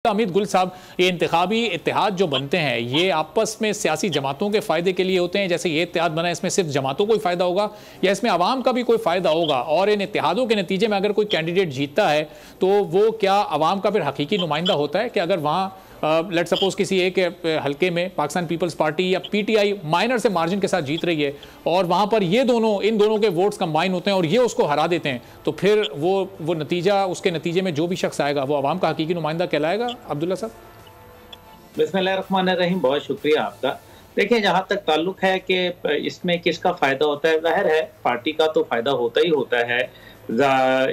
अमित गुल साहब, ये इंतखाबी इत्तेहाद जो बनते हैं ये आपस में सियासी जमातों के फायदे के लिए होते हैं। जैसे ये इत्तेहाद बना, इसमें सिर्फ जमातों को ही फायदा होगा या इसमें आवाम का भी कोई फायदा होगा? और इन इत्तेहादों के नतीजे में अगर कोई कैंडिडेट जीतता है तो वो क्या आवाम का फिर हकीकी नुमाइंदा होता है कि अगर वहाँ लेट सपोज किसी एक हल्के में पाकिस्तान पीपल्स पार्टी या पीटीआई माइनर से मार्जिन के साथ जीत रही है और वहां पर इन दोनों के वोट्स कंबाइन होते हैं और ये उसको हरा देते हैं, तो फिर वो नतीजा, उसके नतीजे में जो भी शख्स आएगा वो आवाम का हकीकी नुमाइंदा कहलाएगा? अब्दुल्ला साहब। बिस्मिल्लाहिर्रहमानिर्रहीम, बहुत शुक्रिया आपका। देखिए, जहाँ तक ताल्लुक है कि इसमें किसका फायदा होता है, जाहिर है पार्टी का तो फायदा होता ही होता है,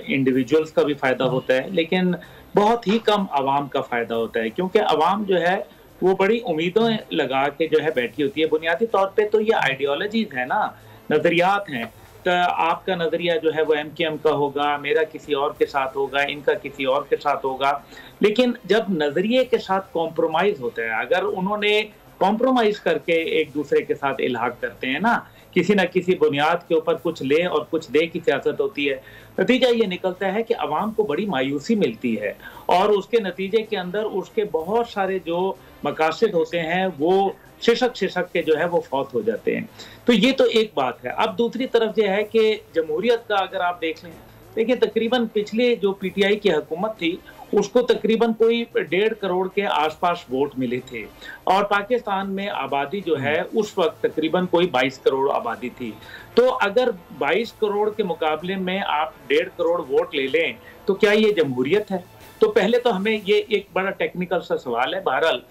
इंडिविजुअल्स का भी फायदा होता है, लेकिन बहुत ही कम आवाम का फायदा होता है, क्योंकि आवाम जो है वो बड़ी उम्मीदें लगा के जो है बैठी होती है। बुनियादी तौर पे तो ये आइडियोलॉजीज है ना, नजरियात हैं। तो आपका नजरिया जो है वो MKM का होगा, मेरा किसी और के साथ होगा, इनका किसी और के साथ होगा। लेकिन जब नजरिए के साथ कॉम्प्रोमाइज होता है, अगर उन्होंने कॉम्प्रोमाइज करके एक दूसरे के साथ इल्हाक करते हैं ना, किसी न किसी बुनियाद के ऊपर कुछ ले और कुछ दे की सियासत होती है, नतीजा ये निकलता है कि अवाम को बड़ी मायूसी मिलती है और उसके नतीजे के अंदर उसके बहुत सारे जो मकासद होते हैं वो शिशक के जो है वो फौत हो जाते हैं। तो ये तो एक बात है। अब दूसरी तरफ यह है कि जमहूरियत का अगर आप देख लें, देखिए तकरीबन पिछले जो PTI की हुकूमत थी उसको तकरीबन कोई 1.5 करोड़ के आसपास वोट मिले थे और पाकिस्तान में आबादी जो है उस वक्त तकरीबन कोई 22 करोड़ आबादी थी। तो अगर 22 करोड़ के मुकाबले में आप 1.5 करोड़ वोट ले लें तो क्या ये जमहूरियत है? तो पहले तो हमें ये एक बड़ा टेक्निकल सा सवाल है। बहरहाल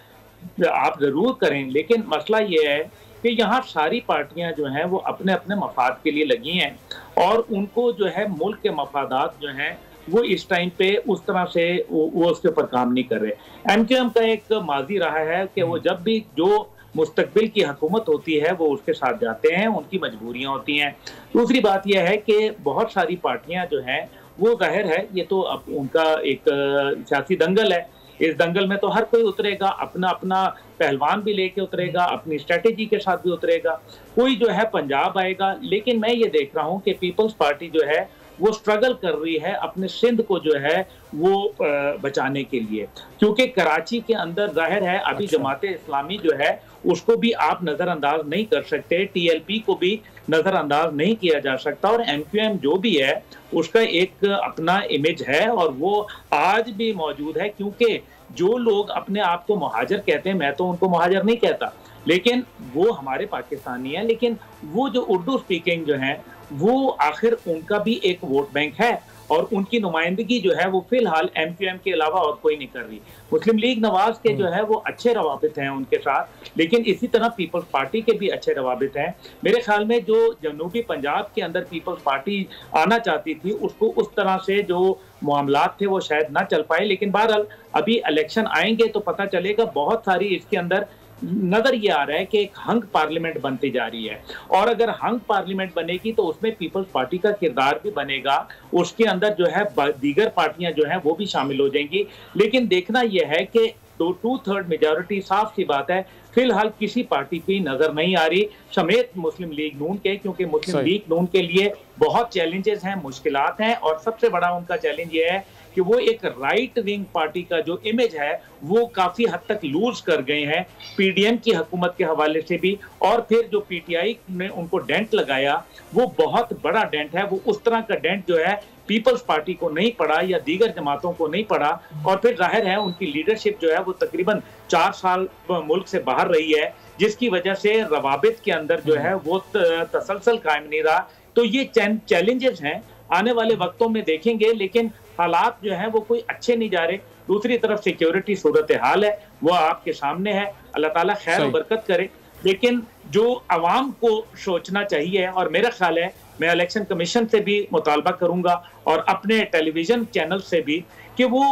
आप जरूर करें, लेकिन मसला ये है कि यहाँ सारी पार्टियां जो हैं वो अपने अपने मफाद के लिए लगी हैं और उनको जो है मुल्क के मफादात जो हैं वो इस टाइम पे उस तरह से वो उसके ऊपर काम नहीं कर रहे। MKM का एक माजी रहा है कि वो जब भी जो मुस्तकबिल की हुकूमत होती है वो उसके साथ जाते हैं, उनकी मजबूरियां होती हैं। दूसरी बात यह है कि बहुत सारी पार्टियां जो हैं वो जाहिर है ये तो अब उनका एक सियासी दंगल है, इस दंगल में तो हर कोई उतरेगा, अपना अपना पहलवान भी लेके उतरेगा, अपनी स्ट्रेटेजी के साथ भी उतरेगा। कोई जो है पंजाब आएगा, लेकिन मैं ये देख रहा हूँ कि पीपल्स पार्टी जो है वो स्ट्रगल कर रही है अपने सिंध को जो है वो बचाने के लिए, क्योंकि कराची के अंदर जाहिर है अभी जमाते इस्लामी जो है उसको भी आप नज़रअंदाज नहीं कर सकते, TLP को भी नज़रअंदाज नहीं किया जा सकता और MQM जो भी है उसका एक अपना इमेज है और वो आज भी मौजूद है। क्योंकि जो लोग अपने आप को मुहाजिर कहते हैं, मैं तो उनको मुहाजिर नहीं कहता, लेकिन वो हमारे पाकिस्तानी हैं, लेकिन वो जो उर्दू स्पीकिंग जो है वो आखिर उनका भी एक वोट बैंक है और उनकी नुमाइंदगी जो है वो फिलहाल MQM के अलावा और कोई नहीं कर रही। मुस्लिम लीग नवाज के जो है वो अच्छे रवाबित हैं उनके साथ, लेकिन इसी तरह पीपल्स पार्टी के भी अच्छे रवाबित हैं। मेरे ख्याल में जो जनूबी पंजाब के अंदर पीपल्स पार्टी आना चाहती थी उसको उस तरह से जो मामलात थे वो शायद ना चल पाए, लेकिन बहरहाल अभी इलेक्शन आएंगे तो पता चलेगा। बहुत सारी इसके अंदर नजर ये आ रहा है कि एक हंग पार्लियामेंट बनती जा रही है और अगर हंग पार्लियामेंट बनेगी तो उसमें पीपल्स पार्टी का किरदार भी बनेगा, उसके अंदर जो है दीगर पार्टियां जो हैं वो भी शामिल हो जाएंगी। लेकिन देखना यह है कि 2/3 मेजॉरिटी, साफ सी बात है, फिलहाल किसी पार्टी की नजर नहीं आ रही समेत मुस्लिम लीग नून के, क्योंकि मुस्लिम लीग नून के लिए बहुत चैलेंजेस हैं, मुश्किलात हैं और सबसे बड़ा उनका चैलेंज ये है कि वो एक राइट विंग पार्टी का जो इमेज है वो काफी हद तक लूज कर गए हैं PDM की हुकूमत के हवाले से भी, और फिर जो PTI ने उनको डेंट लगाया वो बहुत बड़ा डेंट है। वो उस तरह का डेंट जो है पीपल्स पार्टी को नहीं पड़ा या दीगर जमातों को नहीं पड़ा और फिर जाहिर है उनकी लीडरशिप जो है वो तकरीबन 4 साल मुल्क से बाहर रही है, जिसकी वजह से रवाबित के अंदर जो है वो तसलसल कायम नहीं रहा। तो ये चैलेंजेस हैं, आने वाले वक्तों में देखेंगे, लेकिन हालात जो हैं वो कोई अच्छे नहीं जा रहे। दूसरी तरफ सिक्योरिटी सूरत हाल है वो आपके सामने है, अल्लाह ताला खैर और बरकत करे। लेकिन जो आवाम को सोचना चाहिए, और मेरा ख्याल है मैं इलेक्शन कमीशन से भी मुतालबा करूंगा और अपने टेलीविजन चैनल से भी कि वो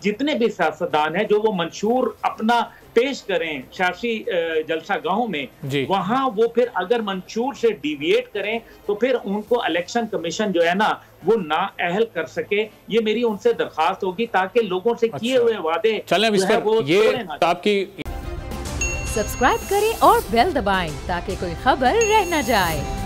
जितने भी सियासतदान हैं जो वो मंशूर अपना पेश करें सियासी जलसा गाहों में, वहां वो फिर अगर मंशूर से डिविएट करें तो फिर उनको इलेक्शन कमीशन जो है ना वो ना अहल कर सके। ये मेरी उनसे दरखास्त होगी ताकि लोगों से किए हुए वादे आपकी सब्सक्राइब करें और बेल दबाएं ताकि कोई खबर रह न जाए।